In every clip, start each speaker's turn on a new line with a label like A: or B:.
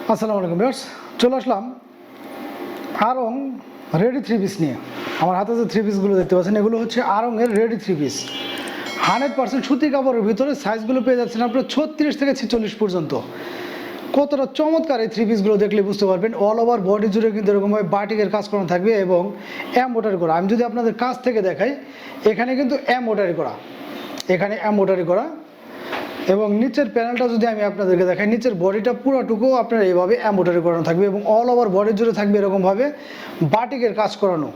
A: আসসালামু আলাইকুম ভিউয়ার্স, চলে আসলাম আরং রেডি থ্রি পিস নিয়ে। আমার হাতে যে থ্রি পিসগুলো দেখতে পাচ্ছেন এগুলো হচ্ছে আরংয়ের রেডি থ্রি পিস। 100% সুতি কাপড়ের ভিতরে সাইজগুলো পেয়ে যাচ্ছেন আপনার 36 থেকে 46 পর্যন্ত। কতটা চমৎকার এই থ্রি পিসগুলো দেখলে বুঝতে পারবেন। অল ওভার বডি জুড়ে কিন্তু এরকমভাবে বাটিকের কাজ করানো থাকবে এবং এমব্রয়ডারি করা। আমি যদি আপনাদের কাছ থেকে দেখাই, এখানে কিন্তু এমব্রয়ডারি করা, এখানে এমব্রয়ডারি করা এবং নিচের প্যানেলটা যদি আমি আপনাদেরকে দেখাই, নিচের বডিটা পুরোটুকু আপনার এইভাবে এমব্রয়ডারি করানো থাকবে এবং অল ওভার বডি জুড়ে থাকবে এরকমভাবে বাটিকের কাজ করানো।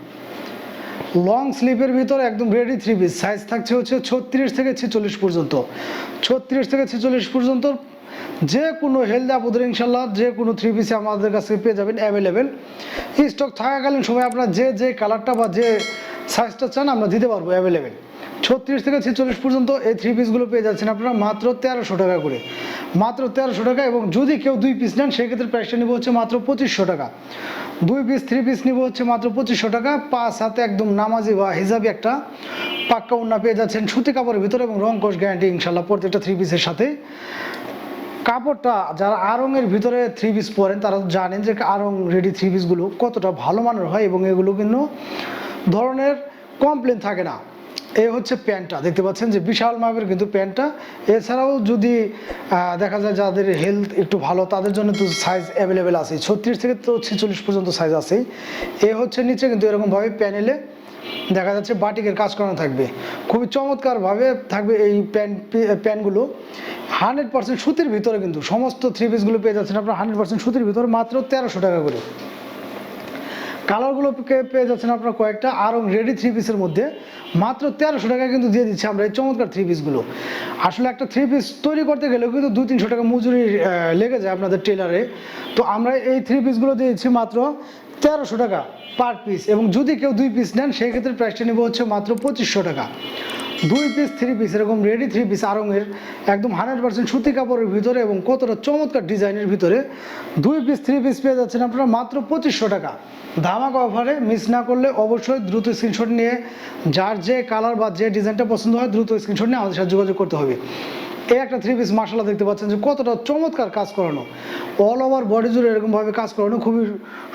A: লং স্লিপের ভিতরে একদম রেডি থ্রি পিস, সাইজ থাকছে হচ্ছে 36 থেকে 46 পর্যন্ত। 36 থেকে 46 পর্যন্ত যে কোনো হেলদি আপুদের ইনশাল্লাহ যে কোনো থ্রি পিসে আমাদের কাছে পেয়ে যাবেন অ্যাভেলেবেল। স্টক থাকাকালীন সময় আপনার যে কালারটা বা যে সাইজটা চান আমরা দিতে পারবো অ্যাভেলেবেল। 36 থেকে 46 পর্যন্ত এই থ্রি পিসগুলো পেয়ে যাচ্ছেন আপনারা মাত্র 1300 টাকা করে, মাত্র 1300 টাকা। এবং যদি কেউ 2 পিস নেন সেক্ষেত্রে প্রাইসটা নেবো হচ্ছে মাত্র 2500 টাকা। 2 পিস 3 পিস নিবো হচ্ছে মাত্র 2500 টাকা। 5 হাতে একদম নামাজি বা হিজাবি একটা পাক্কা ওড়না পেয়ে যাচ্ছেন সুতি কাপড়ের ভিতরে এবং রং কস গ্যারান্টি ইনশাল্লাহ প্রত্যেকটা থ্রি পিসের সাথে। কাপড়টা যারা আরংয়ের ভিতরে থ্রি পিস পরেন তারা জানেন যে আরং রেডি থ্রি পিসগুলো কতটা ভালো মানের হয় এবং এগুলো কিন্তু ধরনের কমপ্লেন থাকে না। এই হচ্ছে প্যান্টটা, দেখতে পাচ্ছেন যে বিশাল মাপের কিন্তু প্যান্টটা। এছাড়াও যদি দেখা যায় যাদের হেলথ একটু ভালো তাদের জন্য তো সাইজ অ্যাভেলেবেল আছে, 36 থেকে তো 46 পর্যন্ত সাইজ আছে। এ হচ্ছে নিচে কিন্তু এরকমভাবে প্যানেলে দেখা যাচ্ছে বাটিকের কাজ করানো থাকবে, খুবই চমৎকারভাবে থাকবে এই প্যান্টগুলো। 100% সুতির ভিতরে কিন্তু সমস্ত থ্রি পিসগুলো পেয়ে যাচ্ছেন আপনার 100% সুতির ভিতরে মাত্র 1300 টাকা করে। কালারগুলো পেয়ে যাচ্ছেন আপনার কয়েকটা আরং রেডি থ্রি পিসের মধ্যে মাত্র 1300 টাকা কিন্তু দিয়ে দিচ্ছি আমরা এই চমৎকার থ্রি পিসগুলো। আসলে একটা থ্রি পিস তৈরি করতে গেলেও কিন্তু 200-300 টাকা মজুরি লেগে যায় আপনাদের টেলারে। তো আমরা এই থ্রি পিসগুলো দিয়ে দিচ্ছি মাত্র 1300 টাকা পার পিস। এবং যদি কেউ 2 পিস নেন সেই ক্ষেত্রে প্রাইসটা নেবো হচ্ছে মাত্র 2500 টাকা। 2 পিস 3 পিস এরকম রেডি থ্রি পিস আরংয়ের একদম 100% সুতি কাপড়ের ভিতরে এবং কতটা চমৎকার ডিজাইনের ভিতরে 2 পিস 3 পিস পেয়ে যাচ্ছেন আপনারা মাত্র 2500 টাকা। ধামাকা অফারে মিস না করলে অবশ্যই দ্রুত স্ক্রিনশট নিয়ে যার যে কালার বা যে ডিজাইনটা পছন্দ হয় দ্রুত স্ক্রিনশট নিয়ে আমাদের সাথে যোগাযোগ করতে হবে। এই একটা থ্রি পিস মাশাআল্লাহ দেখতে পাচ্ছেন যে কতটা চমৎকার কাজ করানো, অল ওভার বডি জুড়ে এরকমভাবে কাজ করানো, খুবই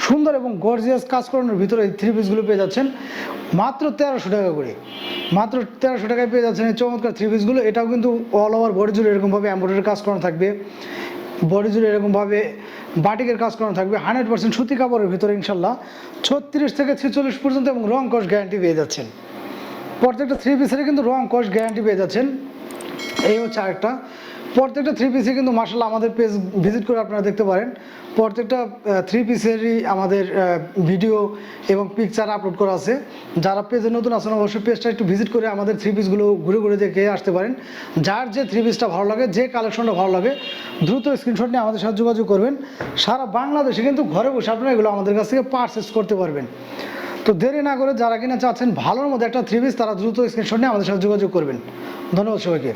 A: সুন্দর এবং গর্জিয়াস কাজ করানোর ভিতরে এই থ্রি পিসগুলো পেয়ে যাচ্ছেন মাত্র 1300 টাকা করে। মাত্র 1300 টাকায় পেয়ে যাচ্ছেন এই চমৎকার থ্রি পিসগুলো। এটাও কিন্তু অল ওভার বডি জুড়ে এরকমভাবে এমব্রয়ডারি কাজ করানো থাকবে, বডি জুড়ে এরকমভাবে বাটিকের কাজ করানো থাকবে 100% সুতি কাপড়ের ভিতরে ইনশাল্লাহ 36 থেকে 46 পর্যন্ত এবং রং কস গ্যারান্টি পেয়ে যাচ্ছেন। প্রত্যেকটা থ্রি পিসের কিন্তু রং কস গ্যারান্টি পেয়ে যাচ্ছেন। এই হচ্ছে আরেকটা, প্রত্যেকটা থ্রি পিসে কিন্তু মাশাআল্লাহ আমাদের পেজ ভিজিট করে আপনারা দেখতে পারেন প্রত্যেকটা থ্রি পিসেরই আমাদের ভিডিও এবং পিকচার আপলোড করা আছে। যারা পেজে নতুন আছেন অবশ্যই পেজটা একটু ভিজিট করে আমাদের থ্রি পিসগুলো ঘুরে ঘুরে দেখে আসতে পারেন। যার যে থ্রি পিসটা ভালো লাগে, যে কালেকশনটা ভালো লাগে দ্রুত স্ক্রিনশট নিয়ে আমাদের সাথে যোগাযোগ করবেন। সারা বাংলাদেশে কিন্তু ঘরে বসে আপনারা এগুলো আমাদের কাছ থেকে পারচেস করতে পারবেন। তো দেরি না করে যারা কিনা চাচ্ছেন ভালোর মধ্যে একটা থ্রি পিস তারা দ্রুত স্ক্রিনশট নিয়ে আমাদের সাথে যোগাযোগ করবেন। ধন্যবাদ সবাইকে।